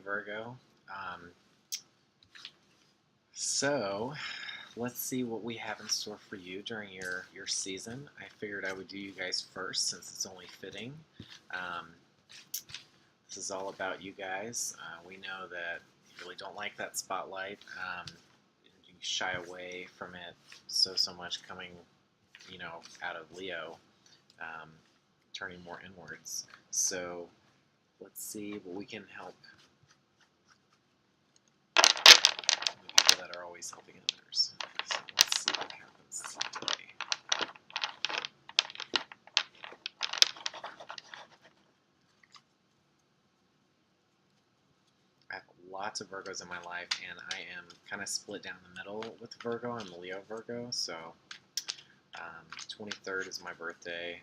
Virgo. Um, so, let's see what we have in store for you during your season. I figured I would do you guys first since it's only fitting. Um, this is all about you guys. We know that you really don't like that spotlight. You shy away from it so much coming, out of Leo, um, turning more inwards. So let's see what we can help the people that are always helping others. So let's see what happens today. I have lots of Virgos in my life, and I am kind of split down the middle with Virgo. I'm a Leo Virgo, so 23rd is my birthday.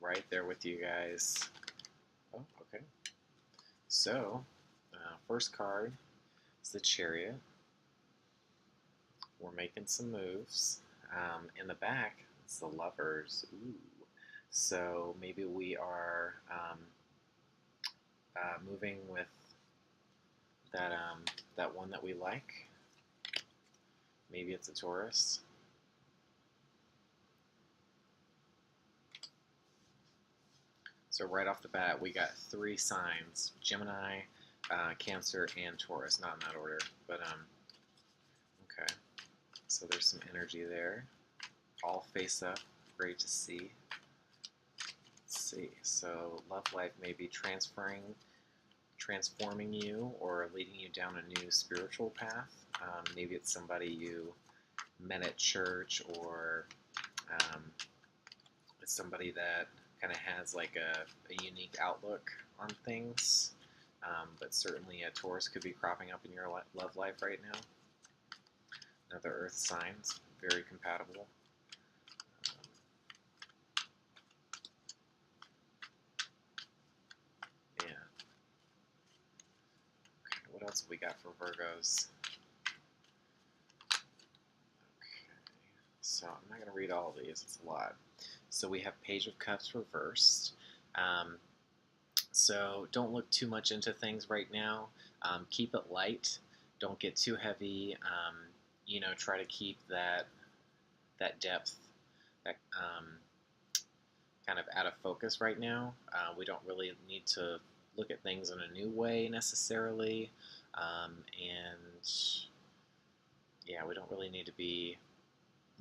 Right there with you guys. Oh, okay. So, first card is the Chariot. We're making some moves. In the back, it's the Lovers. Ooh. So maybe we are moving with that one that we like. Maybe it's a Taurus. So right off the bat, we got 3 signs: Gemini, Cancer, and Taurus. Not in that order, but okay. So there's some energy there. All face up. Great to see. Let's see. So love life may be transforming you or leading you down a new spiritual path. Maybe it's somebody you met at church, or it's somebody that kind of has like a unique outlook on things. But certainly a Taurus could be cropping up in your love life right now. Another earth sign, very compatible. Yeah. Okay, what else have we got for Virgos? Okay, so I'm not going to read all of these, it's a lot. So we have Page of Cups reversed. So don't look too much into things right now. Keep it light. Don't get too heavy. Try to keep that depth, that kind of out of focus right now. We don't really need to look at things in a new way necessarily, and yeah, we don't really need to be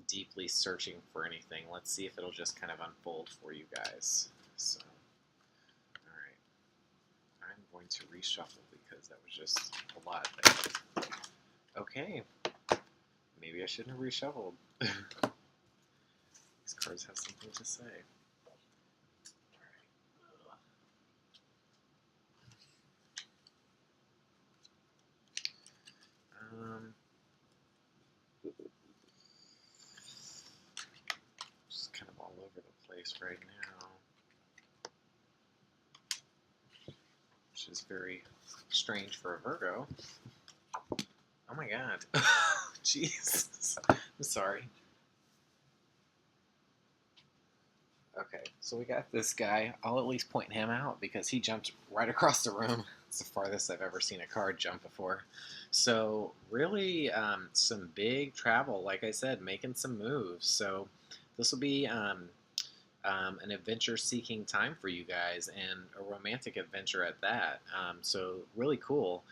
deeply searching for anything. Let's see if it'll just kind of unfold for you guys. So, all right, I'm going to reshuffle because that was just a lot there. Okay, maybe I shouldn't have reshuffled. These cards have something to say. Just kind of all over the place right now, which is very strange for a Virgo. Oh my god. Jesus. I'm sorry. Okay, so we got this guy. I'll at least point him out because he jumped right across the room. It's the farthest I've ever seen a card jump before. So really, some big travel. Like I said, making some moves. So this will be an adventure-seeking time for you guys, and a romantic adventure at that. So really cool.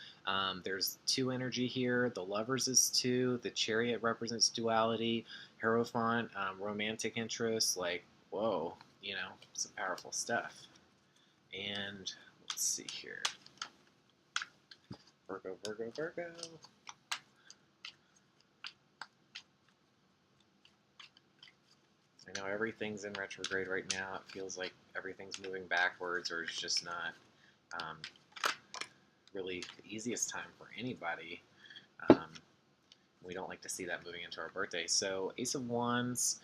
There's 2 energy here. The Lovers is 2. The Chariot represents duality. Hierophant, romantic interest. Like, whoa, some powerful stuff. And let's see here. Virgo, Virgo, Virgo. I know everything's in retrograde right now. It feels like everything's moving backwards, or it's just not really the easiest time for anybody. We don't like to see that moving into our birthday. So Ace of Wands.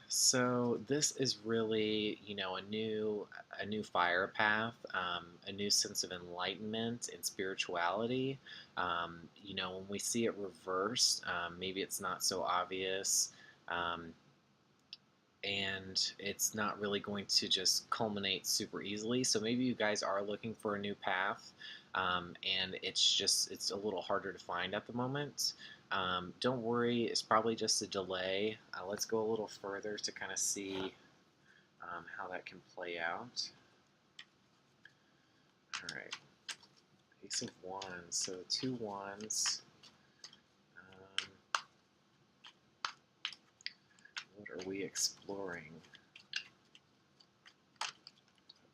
So this is really, a new fire path, a new sense of enlightenment and spirituality. When we see it reversed, maybe it's not so obvious. and it's not really going to just culminate super easily. So maybe you guys are looking for a new path, and it's a little harder to find at the moment. Don't worry, it's probably just a delay. Let's go a little further to kind of see how that can play out. All right, Ace of Wands, so 2 wands. What are we exploring?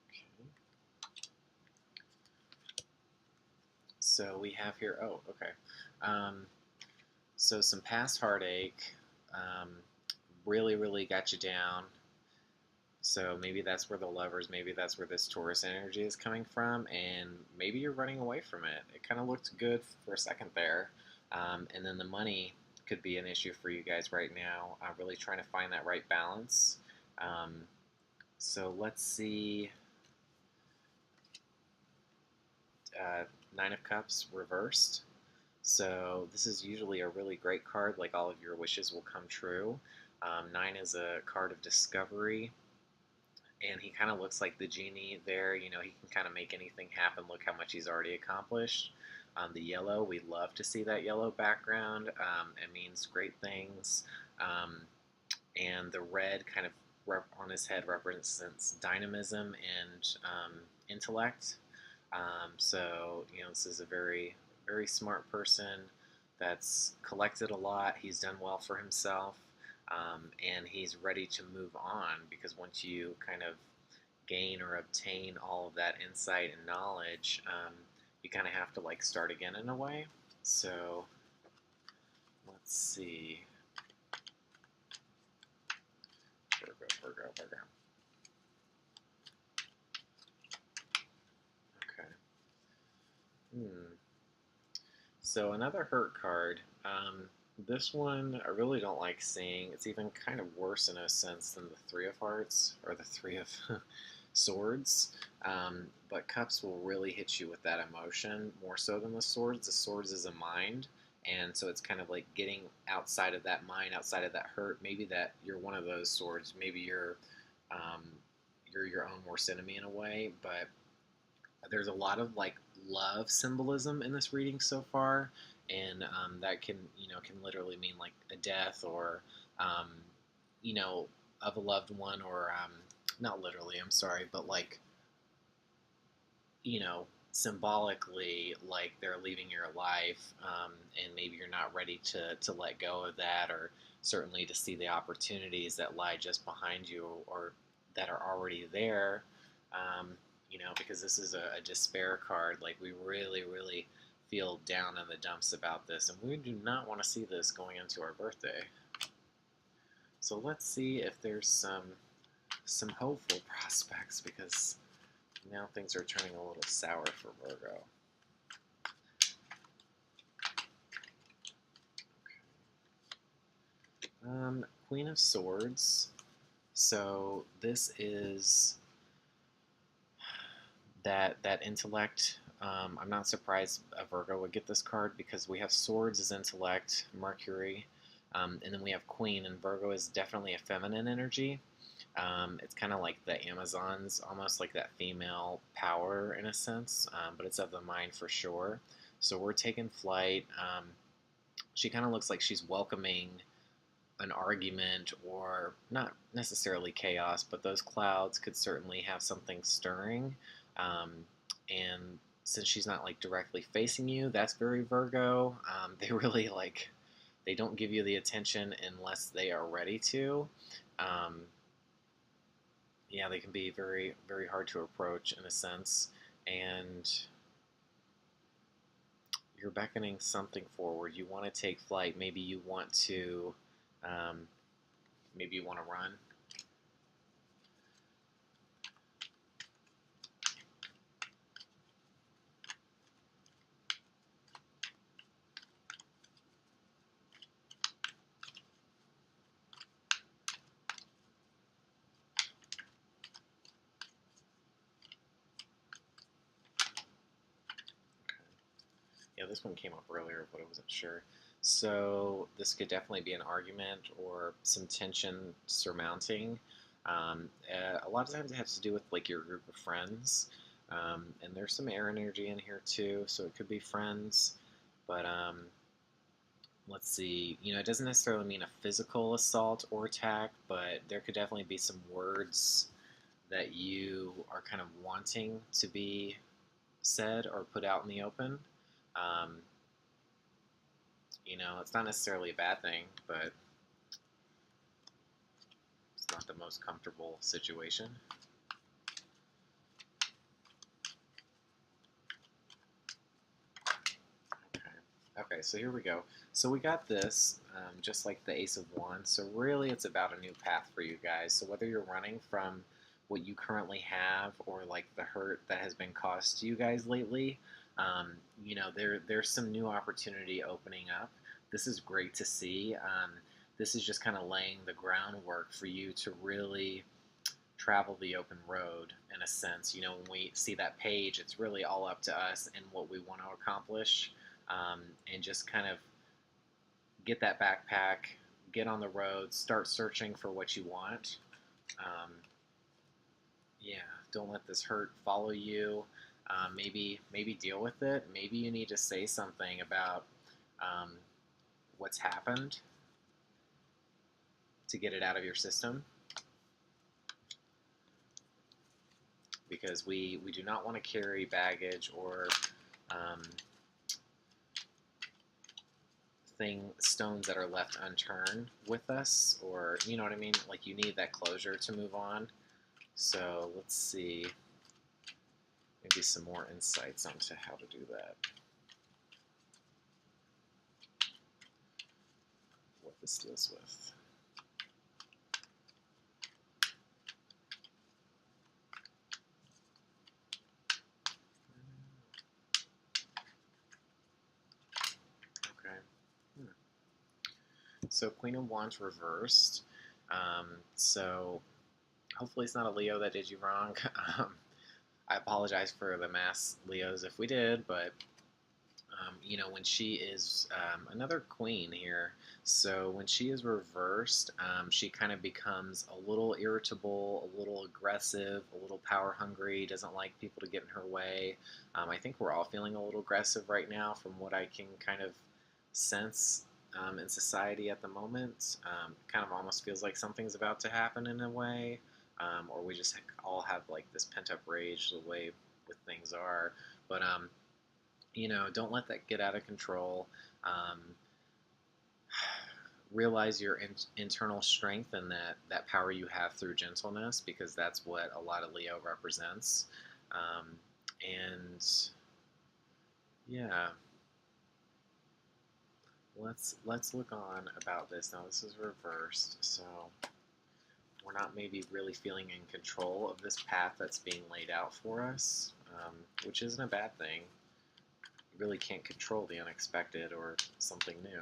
Okay. So we have here, oh, okay. So some past heartache really, really got you down. So maybe that's where the Lovers, maybe that's where this Taurus energy is coming from, and maybe you're running away from it. It kind of looked good for a second there. And then the money could be an issue for you guys right now. Really trying to find that right balance. So let's see. Nine of Cups reversed. So this is usually a really great card, like all of your wishes will come true. 9 is a card of discovery, and he kind of looks like the genie there. You know, he can kind of make anything happen. Look how much he's already accomplished. The yellow, we love to see that yellow background. It means great things. And the red kind of on his head represents dynamism and intellect. So, you know, this is a very, very smart person that's collected a lot. He's done well for himself, and he's ready to move on, because once you kind of gain or obtain all of that insight and knowledge, you kind of have to like start again in a way. So, let's see. Virgo, Virgo, Virgo. Okay. So another hurt card. This one I really don't like seeing. It's even kind of worse in a sense than the Three of Hearts or the Three of Swords. But Cups will really hit you with that emotion more so than the Swords. The Swords is a mind, and so it's kind of like getting outside of that mind, outside of that hurt. Maybe that you're one of those Swords. Maybe you're your own worst enemy in a way, but there's a lot of like love symbolism in this reading so far, and that can can literally mean like a death or um, you know of a loved one, or not literally, I'm sorry, but like symbolically, like they're leaving your life, and maybe you're not ready to let go of that, or certainly to see the opportunities that lie just behind you or that are already there. Because this is a despair card. Like, we really, really feel down in the dumps about this, and we do not want to see this going into our birthday. So let's see if there's some hopeful prospects, because now things are turning a little sour for Virgo. Okay. Queen of Swords. So this is that intellect. I'm not surprised a Virgo would get this card, because we have Swords as intellect, Mercury, and then we have Queen, and Virgo is definitely a feminine energy. It's kind of like the Amazons, almost like that female power in a sense, but it's of the mind for sure. So we're taking flight. She kind of looks like she's welcoming an argument, or not necessarily chaos, but those clouds could certainly have something stirring. And since she's not like directly facing you, that's very Virgo. They really they don't give you the attention unless they are ready to. Yeah, they can be very, very hard to approach in a sense, and you're beckoning something forward. You want to take flight. Maybe you want to, maybe you want to run. Yeah, this one came up earlier, but I wasn't sure. So this could definitely be an argument or some tension surmounting. A lot of times it has to do with like your group of friends, and there's some air energy in here too. So it could be friends, but let's see. It doesn't necessarily mean a physical assault or attack, but there could definitely be some words that you are kind of wanting to be said or put out in the open. Um, it's not necessarily a bad thing, but it's not the most comfortable situation. Okay, so here we go. So we got this, just like the Ace of Wands. So really it's about a new path for you guys. So whether you're running from what you currently have or like the hurt that has been caused to you guys lately, there's some new opportunity opening up. This is great to see. This is just kind of laying the groundwork for you to really travel the open road in a sense. When we see that page, it's really all up to us and what we want to accomplish, and just kind of get that backpack, get on the road, start searching for what you want. Um, yeah, don't let this hurt follow you. Maybe deal with it. Maybe you need to say something about um, what's happened to get it out of your system, because we do not want to carry baggage or um, stones that are left unturned with us, or you know what I mean, like you need that closure to move on. So let's see, maybe some more insights onto how to do that, what this deals with. Okay. So Queen of Wands reversed. So hopefully it's not a Leo that did you wrong. I apologize for the mass Leos if we did, but when she is another queen here, so when she is reversed, she kind of becomes a little irritable, a little aggressive, a little power hungry, doesn't like people to get in her way. I think we're all feeling a little aggressive right now from what I can kind of sense in society at the moment. Kind of almost feels like something's about to happen in a way, or we just all have like this pent up rage the way with things are. But don't let that get out of control. Um, realize your internal strength and that power you have through gentleness, because that's what a lot of Leo represents. And yeah, let's look on about this now. This is reversed, so we're not maybe really feeling in control of this path that's being laid out for us, which isn't a bad thing. You really can't control the unexpected or something new.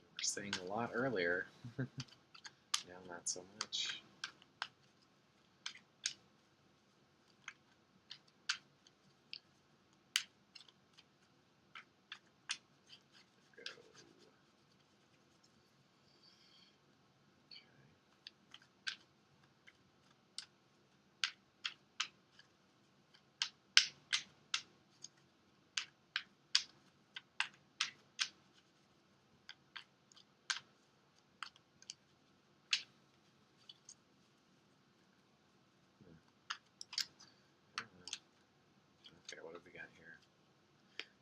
We were saying a lot earlier. Now not so much. Okay, what have we got here?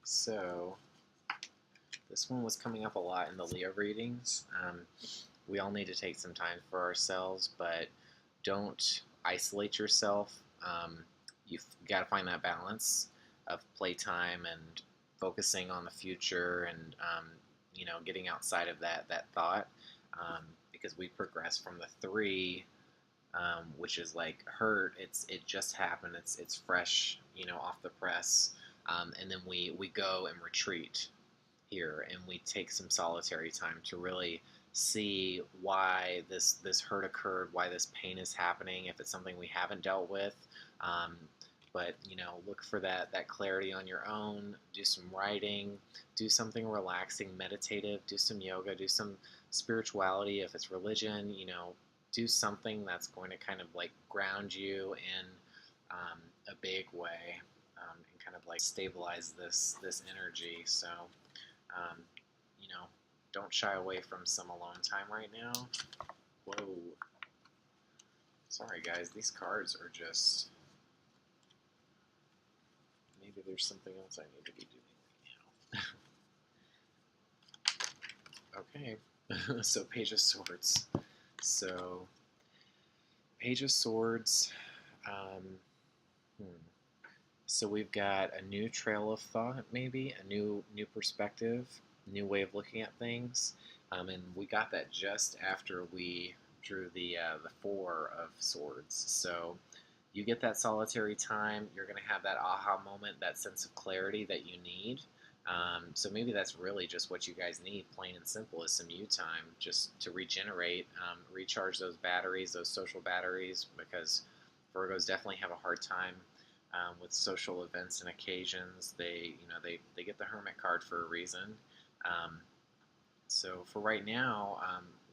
So, this one was coming up a lot in the Leo readings. We all need to take some time for ourselves, but don't isolate yourself. You've got to find that balance of playtime and focusing on the future, and getting outside of that thought, because we progress from the 3 which is like hurt. It just happened. It's fresh, off the press. And then we go and retreat here, and we take some solitary time to really see why this hurt occurred, why this pain is happening, if it's something we haven't dealt with. Um, but look for that clarity on your own. Do some writing, do something relaxing, meditative, do some yoga, do some spirituality. If it's religion, do something that's going to kind of like ground you in a big way, and kind of like stabilize this energy. So um, you know, don't shy away from some alone time right now. Whoa. Sorry, guys. These cards are just... Maybe there's something else I need to be doing right now. Okay. So, Page of Swords. So, Page of Swords. Um, So we've got a new trail of thought, maybe a new perspective, new way of looking at things, and we got that just after we drew the Four of Swords. So you get that solitary time. You're going to have that aha moment, that sense of clarity that you need. So maybe that's really just what you guys need, plain and simple, is some you time, just to regenerate, recharge those batteries, those social batteries, because Virgos definitely have a hard time with social events and occasions. They get the Hermit card for a reason. Um, so for right now,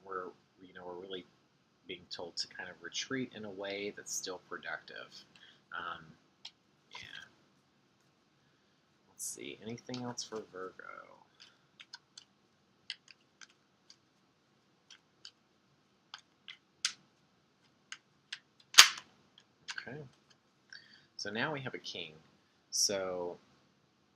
we're really being told to kind of retreat in a way that's still productive. Um, yeah. Let's see. Anything else for Virgo? Okay. So now we have a king. So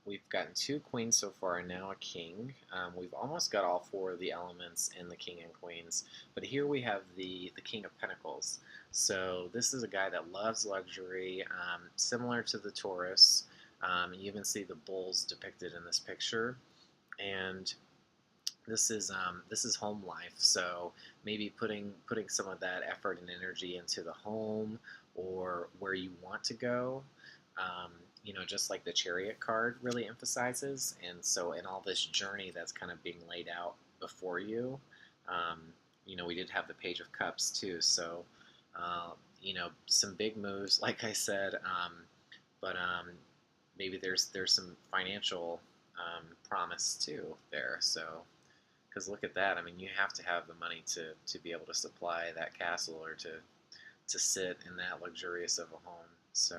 we've gotten two queens so far and now a king. We've almost got all four of the elements in the king and queens, but here we have the king of pentacles. So this is a guy that loves luxury, similar to the Taurus. You even see the bulls depicted in this picture, and this is home life. So maybe putting some of that effort and energy into the home or where you want to go. Um, just like the Chariot card really emphasizes. And so in all this journey that's kind of being laid out before you, we did have the Page of Cups too. So, some big moves, like I said, but maybe there's some financial promise too there. So, because look at that. I mean, you have to have the money to be able to supply that castle or to sit in that luxurious of a home. So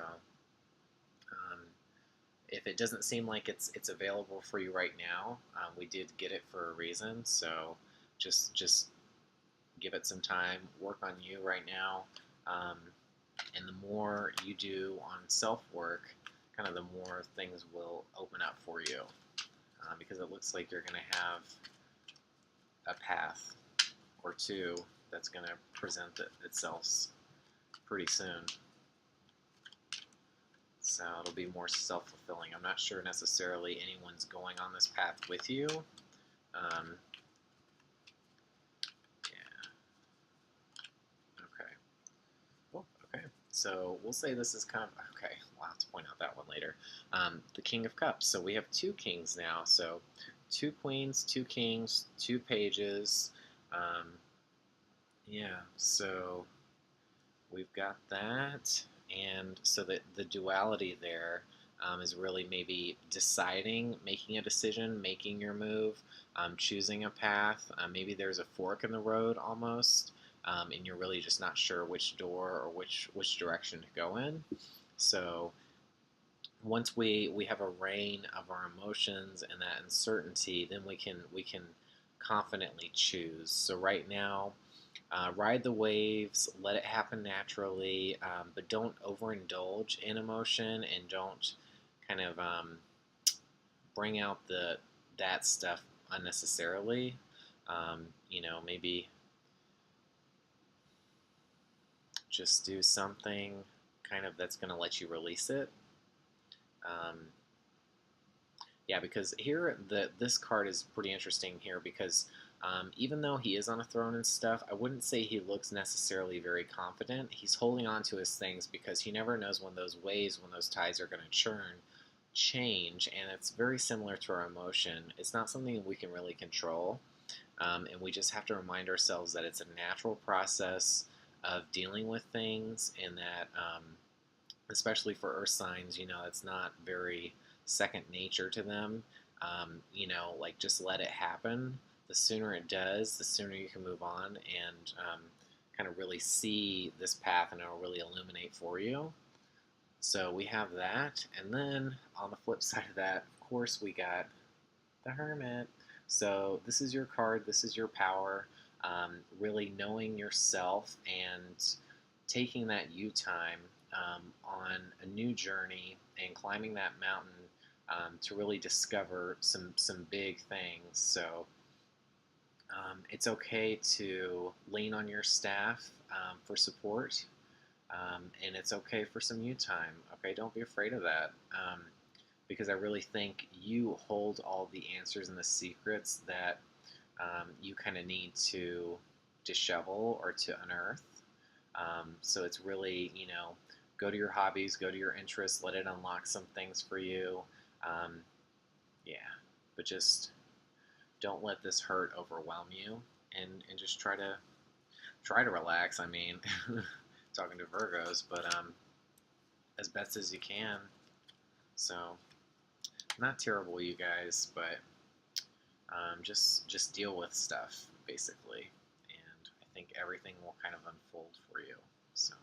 if it doesn't seem like it's available for you right now, we did get it for a reason. So just give it some time. Work on you right now, and the more you do on self work, kind of the more things will open up for you, because it looks like you're going to have a path or two that's going to present itself pretty soon. So it'll be more self-fulfilling. I'm not sure necessarily anyone's going on this path with you. Yeah. Okay. Well, okay. So we'll say this is kind of... Okay, we'll have to point out that one later. The King of Cups. So we have two kings now. So two queens, two kings, two pages. Yeah, so we've got that. And so the duality there is really maybe deciding, making a decision, making your move, choosing a path. Maybe there's a fork in the road almost, and you're really just not sure which door or which direction to go in. So once we have a reign of our emotions and that uncertainty, then we can confidently choose. So right now, ride the waves, let it happen naturally, but don't overindulge in emotion and don't kind of bring out that stuff unnecessarily. Maybe just do something kind of that's going to let you release it. Yeah, because here this card is pretty interesting here because Even though he is on a throne and stuff, I wouldn't say he looks necessarily very confident. He's holding on to his things because he never knows when those waves, when those tides are going to change, and it's very similar to our emotion. It's not something we can really control, and we just have to remind ourselves that it's a natural process of dealing with things, and that, especially for earth signs, it's not very second nature to them. Like, just let it happen. The sooner it does, the sooner you can move on and, kind of really see this path, and it'll really illuminate for you. So we have that, and then on the flip side of that, of course, we got the Hermit. So this is your card, this is your power, really knowing yourself and taking that you time, on a new journey and climbing that mountain, to really discover some big things. So, it's okay to lean on your staff, for support, and it's okay for some you time. Okay, don't be afraid of that, because I really think you hold all the answers and the secrets that, you kind of need to dishevel or to unearth. So it's really, go to your hobbies, go to your interests, let it unlock some things for you. Um, yeah, but just don't let this hurt overwhelm you, and just try to relax. I mean, talking to Virgos, but, as best as you can. So not terrible, you guys, but, just deal with stuff basically, and I think everything will kind of unfold for you. So.